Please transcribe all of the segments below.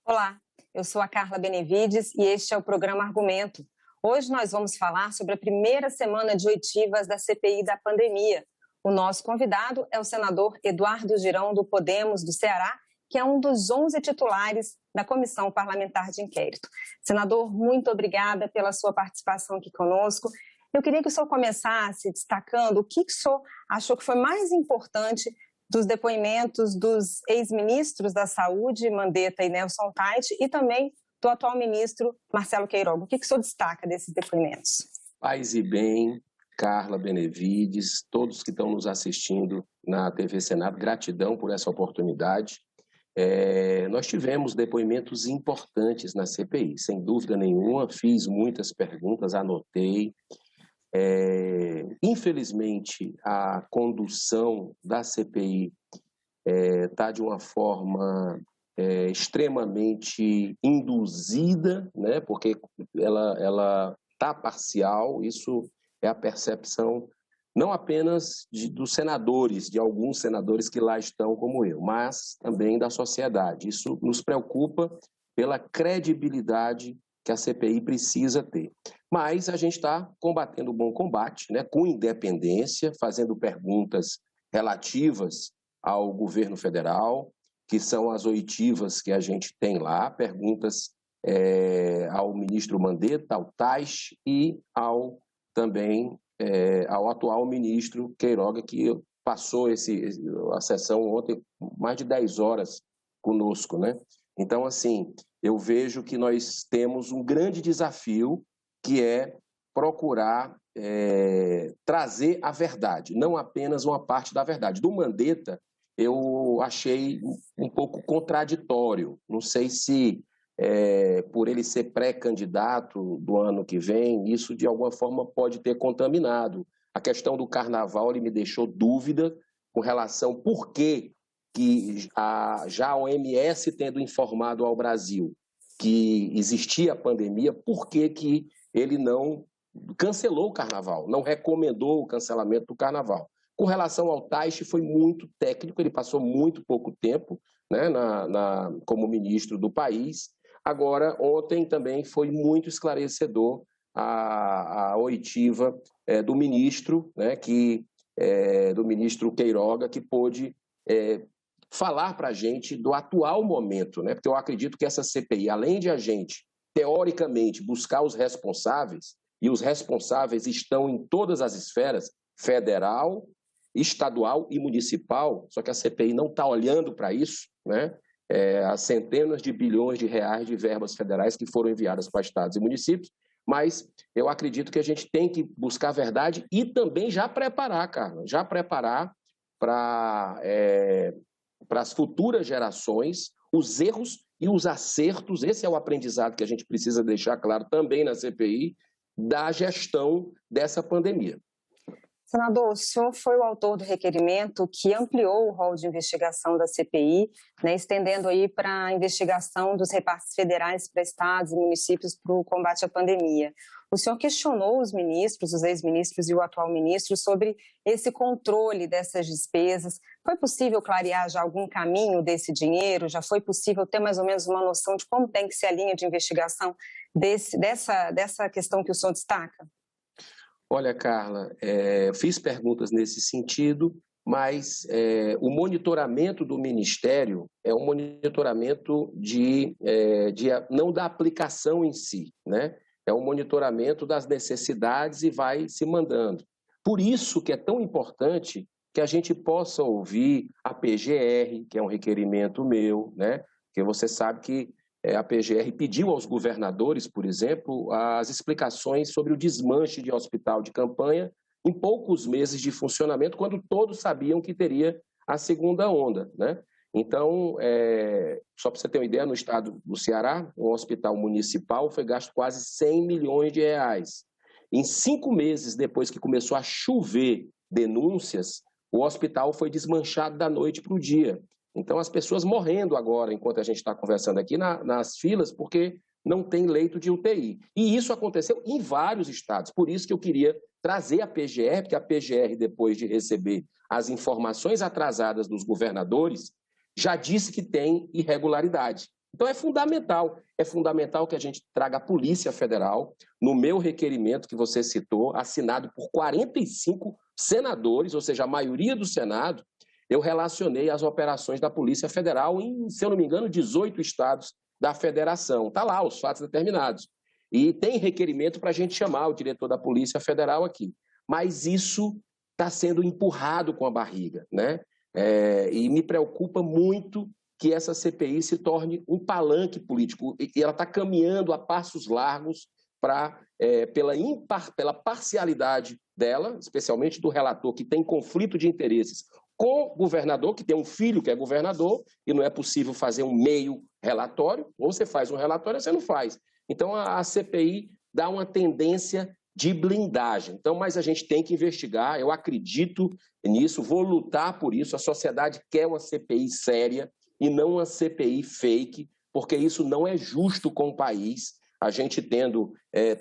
Olá, eu sou a Carla Benevides e este é o programa Argumento. Hoje nós vamos falar sobre a primeira semana de oitivas da CPI da pandemia. O nosso convidado é o senador Eduardo Girão, do Podemos, do Ceará, que é um dos 11 titulares da Comissão Parlamentar de Inquérito. Senador, muito obrigada pela sua participação aqui conosco. Eu queria que o senhor começasse destacando o que o senhor achou que foi mais importante dos depoimentos dos ex-ministros da Saúde, Mandetta e Nelson Tait, e também do atual ministro Marcelo Queiroga. O que o senhor destaca desses depoimentos? Paz e bem, Carla Benevides, todos que estão nos assistindo na TV Senado, gratidão por essa oportunidade. Nós tivemos depoimentos importantes na CPI, sem dúvida nenhuma, fiz muitas perguntas, anotei. Infelizmente, a condução da CPI está de uma forma extremamente induzida, né? Porque ela está parcial, isso é a percepção não apenas dos senadores, de alguns senadores que lá estão como eu, mas também da sociedade. Isso nos preocupa pela credibilidade que a CPI precisa ter. Mas a gente está combatendo o bom combate, né, com independência, fazendo perguntas relativas ao governo federal, que são as oitivas que a gente tem lá, perguntas ao ministro Mandetta, ao Tais e também ao atual ministro Queiroga, que passou a sessão ontem mais de 10 horas conosco, né? Então, assim, eu vejo que nós temos um grande desafio, que é procurar trazer a verdade, não apenas uma parte da verdade. Do Mandetta, eu achei um pouco contraditório. Não sei se, por ele ser pré-candidato do ano que vem, isso de alguma forma pode ter contaminado. A questão do carnaval, ele me deixou dúvida com relação por que já a OMS tendo informado ao Brasil que existia a pandemia, por que ele não cancelou o carnaval, não recomendou o cancelamento do carnaval. Com relação ao Tais, foi muito técnico, ele passou muito pouco tempo, né, como ministro do país. Agora, ontem também foi muito esclarecedor a oitiva do ministro, né, do ministro Queiroga, que pôde falar para a gente do atual momento, né? Porque eu acredito que essa CPI, além de a gente, teoricamente, buscar os responsáveis, e os responsáveis estão em todas as esferas, federal, estadual e municipal, só que a CPI não está olhando para isso, né? As centenas de bilhões de reais de verbas federais que foram enviadas para estados e municípios, mas eu acredito que a gente tem que buscar a verdade e também já preparar, Carla, já preparar para as futuras gerações os erros e os acertos. Esse é o aprendizado que a gente precisa deixar claro também na CPI, da gestão dessa pandemia. Senador, o senhor foi o autor do requerimento que ampliou o rol de investigação da CPI, né, estendendo aí para a investigação dos repasses federais para estados e municípios para o combate à pandemia. O senhor questionou os ministros, os ex-ministros e o atual ministro sobre esse controle dessas despesas. Foi possível clarear já algum caminho desse dinheiro? Já foi possível ter mais ou menos uma noção de como tem que ser a linha de investigação dessa questão que o senhor destaca? Olha, Carla, fiz perguntas nesse sentido, mas o monitoramento do Ministério é um monitoramento não da aplicação em si, né? É um monitoramento das necessidades e vai se mandando. Por isso que é tão importante que a gente possa ouvir a PGR, que é um requerimento meu, né? Porque você sabe que a PGR pediu aos governadores, por exemplo, as explicações sobre o desmanche de hospital de campanha em poucos meses de funcionamento, quando todos sabiam que teria a segunda onda, né? Então, só para você ter uma ideia, no estado do Ceará, um hospital municipal foi gasto quase 100 milhões de reais. Em 5 meses depois que começou a chover denúncias, o hospital foi desmanchado da noite para o dia. Então, as pessoas morrendo agora, enquanto a gente está conversando aqui, nas filas, porque não tem leito de UTI. E isso aconteceu em vários estados. Por isso que eu queria trazer a PGR, porque a PGR, depois de receber as informações atrasadas dos governadores, já disse que tem irregularidade. Então é fundamental que a gente traga a Polícia Federal, no meu requerimento que você citou, assinado por 45 senadores, ou seja, a maioria do Senado, eu relacionei as operações da Polícia Federal em, se eu não me engano, 18 estados da federação. Está lá os fatos determinados. E tem requerimento para a gente chamar o diretor da Polícia Federal aqui. Mas isso está sendo empurrado com a barriga, né? E me preocupa muito que essa CPI se torne um palanque político. E ela está caminhando a passos largos pela parcialidade dela, especialmente do relator, que tem conflito de interesses com o governador, que tem um filho que é governador, e não é possível fazer um meio relatório, ou você faz um relatório ou você não faz. Então, a CPI dá uma tendência de blindagem. Então, mas a gente tem que investigar, eu acredito nisso, vou lutar por isso, a sociedade quer uma CPI séria e não uma CPI fake, porque isso não é justo com o país, a gente tendo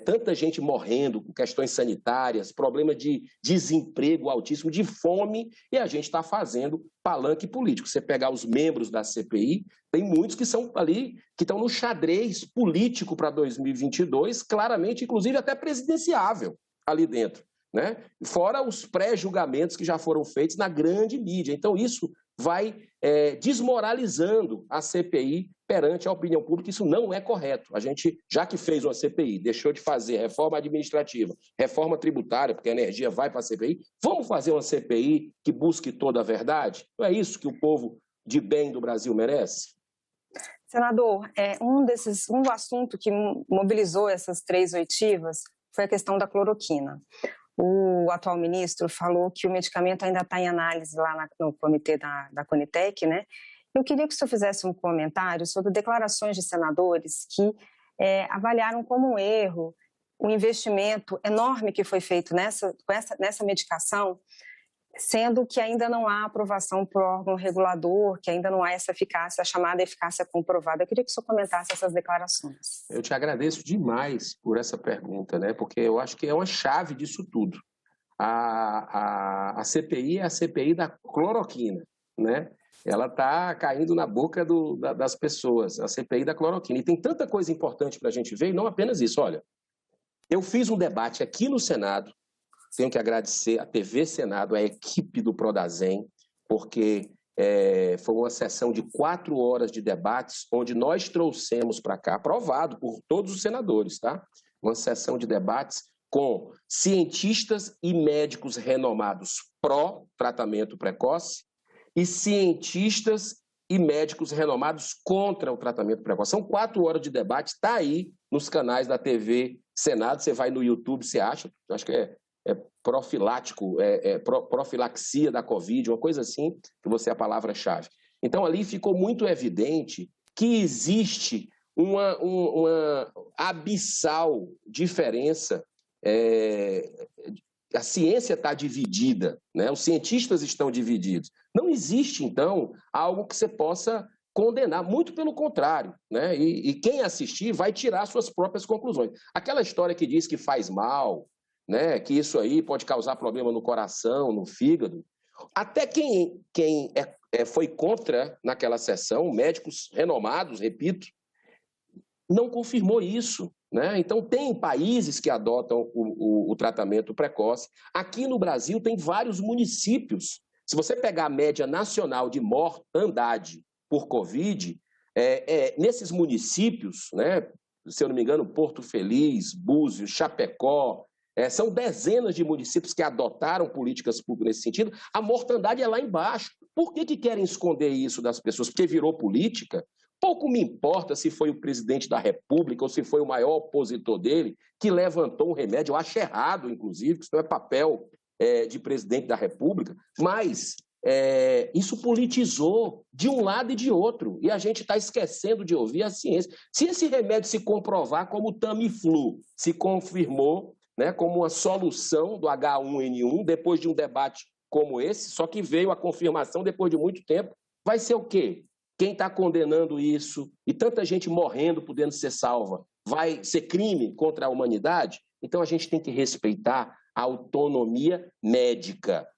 tanta gente morrendo com questões sanitárias, problema de desemprego altíssimo, de fome, e a gente está fazendo palanque político. Você pegar os membros da CPI, tem muitos que são ali, que estão no xadrez político para 2022, claramente, inclusive até presidenciável ali dentro, né? Fora os pré-julgamentos que já foram feitos na grande mídia. Então, isso vai desmoralizando a CPI perante a opinião pública. Isso não é correto. A gente, já que fez uma CPI, deixou de fazer reforma administrativa, reforma tributária, porque a energia vai para a CPI, vamos fazer uma CPI que busque toda a verdade? Não é isso que o povo de bem do Brasil merece? Senador, um assunto que mobilizou essas 3 oitivas foi a questão da cloroquina. O atual ministro falou que o medicamento ainda está em análise lá no comitê da Conitec, né? Eu queria que o senhor fizesse um comentário sobre declarações de senadores que avaliaram como um erro o investimento enorme que foi feito nessa medicação, sendo que ainda não há aprovação por órgão regulador, que ainda não há essa eficácia, a chamada eficácia comprovada. Eu queria que o senhor comentasse essas declarações. Eu te agradeço demais por essa pergunta, né? Porque eu acho que é uma chave disso tudo. A CPI é a CPI da cloroquina, né? Ela está caindo na boca das pessoas, a CPI da cloroquina. E tem tanta coisa importante para a gente ver, e não apenas isso. Olha, eu fiz um debate aqui no Senado, tenho que agradecer a TV Senado, a equipe do Prodazem, porque foi uma sessão de 4 horas de debates, onde nós trouxemos para cá, aprovado por todos os senadores, tá? Uma sessão de debates com cientistas e médicos renomados pró-tratamento precoce e cientistas e médicos renomados contra o tratamento precoce. São 4 horas de debate, está aí nos canais da TV Senado, você vai no YouTube, você acha, acho que é profilático, profilaxia da Covid, uma coisa assim, que você é a palavra-chave. Então, ali ficou muito evidente que existe uma abissal diferença. A ciência está dividida, né? Os cientistas estão divididos. Não existe, então, algo que você possa condenar, muito pelo contrário, né? E quem assistir vai tirar suas próprias conclusões. Aquela história que diz que faz mal, né, que isso aí pode causar problema no coração, no fígado. Até quem foi contra naquela sessão, médicos renomados, repito, não confirmou isso, né? Então, tem países que adotam o tratamento precoce. Aqui no Brasil tem vários municípios. Se você pegar a média nacional de mortandade por Covid, nesses municípios, né, se eu não me engano, Porto Feliz, Búzios, Chapecó, são dezenas de municípios que adotaram políticas públicas nesse sentido. A mortandade é lá embaixo. Por que querem esconder isso das pessoas? Porque virou política? Pouco me importa se foi o presidente da República ou se foi o maior opositor dele que levantou um remédio. Eu acho errado, inclusive, que isso não é papel de presidente da República, mas isso politizou de um lado e de outro. E a gente está esquecendo de ouvir a ciência. Se esse remédio se comprovar como o Tamiflu se confirmou, né, como uma solução do H1N1, depois de um debate como esse, só que veio a confirmação depois de muito tempo, vai ser o quê? Quem está condenando isso e tanta gente morrendo podendo ser salva, vai ser crime contra a humanidade? Então a gente tem que respeitar a autonomia médica.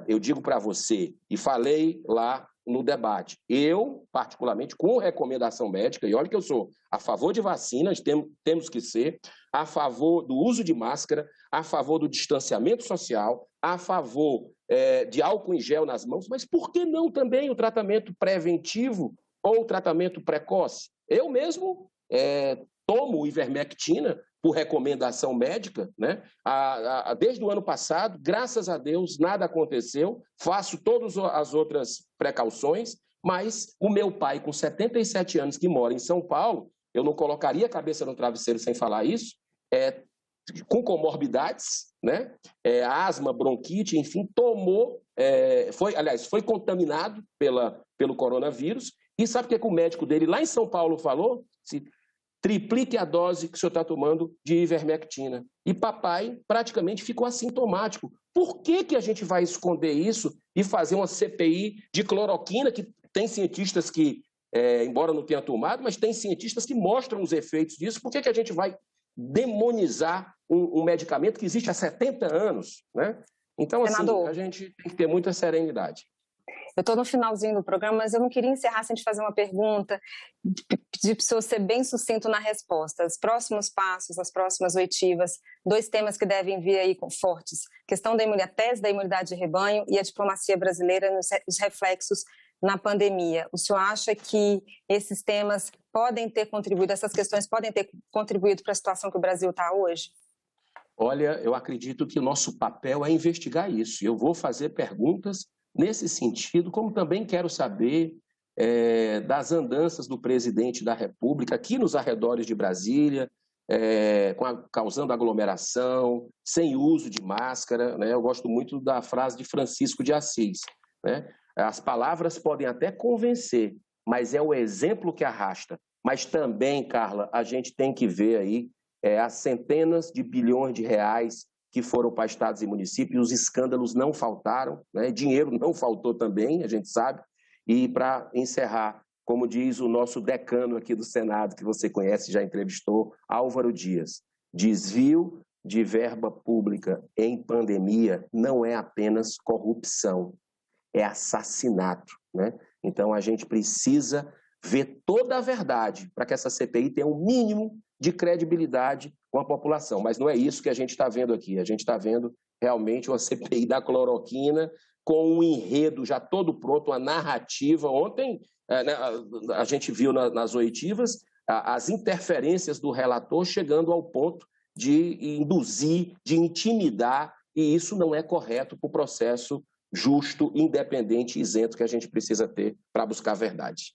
Eu digo para você, e falei lá no debate. Eu, particularmente, com recomendação médica, e olha que eu sou a favor de vacinas, temos que ser, a favor do uso de máscara, a favor do distanciamento social, a favor de álcool em gel nas mãos, mas por que não também o tratamento preventivo ou o tratamento precoce? Eu mesmo tomo ivermectina por recomendação médica, né? Desde o ano passado, graças a Deus, nada aconteceu, faço todas as outras precauções, mas o meu pai, com 77 anos, que mora em São Paulo, eu não colocaria a cabeça no travesseiro sem falar isso, com comorbidades, né? Asma, bronquite, enfim, foi contaminado pelo coronavírus, e sabe o que o médico dele lá em São Paulo falou? Triplique a dose que o senhor está tomando de ivermectina. E papai praticamente ficou assintomático. Por que a gente vai esconder isso e fazer uma CPI de cloroquina, que tem cientistas que, embora não tenha tomado, mas tem cientistas que mostram os efeitos disso? Por que a gente vai demonizar um medicamento que existe há 70 anos? Né? Então, assim, a gente tem que ter muita serenidade. Eu estou no finalzinho do programa, mas eu não queria encerrar sem te fazer uma pergunta, pedir para o senhor ser bem sucinto na resposta. Os próximos passos, as próximas oitivas, 2 temas que devem vir aí com fortes: questão a tese da imunidade de rebanho e a diplomacia brasileira nos reflexos na pandemia. O senhor acha que esses temas podem ter contribuído, essas questões podem ter contribuído para a situação que o Brasil está hoje? Olha, eu acredito que o nosso papel é investigar isso. Eu vou fazer perguntas nesse sentido, como também quero saber das andanças do presidente da República aqui nos arredores de Brasília, causando aglomeração, sem uso de máscara, né? Eu gosto muito da frase de Francisco de Assis, né? As palavras podem até convencer, mas é o exemplo que arrasta. Mas também, Carla, a gente tem que ver aí as centenas de bilhões de reais que foram para estados e municípios, os escândalos não faltaram, né? Dinheiro não faltou também, a gente sabe. E para encerrar, como diz o nosso decano aqui do Senado, que você conhece, já entrevistou, Álvaro Dias, desvio de verba pública em pandemia não é apenas corrupção, é assassinato, né? Então a gente precisa ver toda a verdade para que essa CPI tenha um mínimo de credibilidade com a população. Mas não é isso que a gente está vendo aqui. A gente está vendo realmente uma CPI da cloroquina com um enredo já todo pronto, uma narrativa. Ontem a gente viu nas oitivas as interferências do relator chegando ao ponto de induzir, de intimidar, e isso não é correto para o processo justo, independente e isento que a gente precisa ter para buscar a verdade.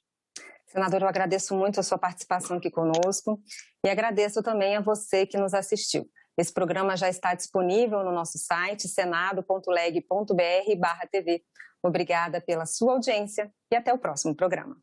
Senador, eu agradeço muito a sua participação aqui conosco e agradeço também a você que nos assistiu. Esse programa já está disponível no nosso site senado.leg.br/TV. Obrigada pela sua audiência e até o próximo programa.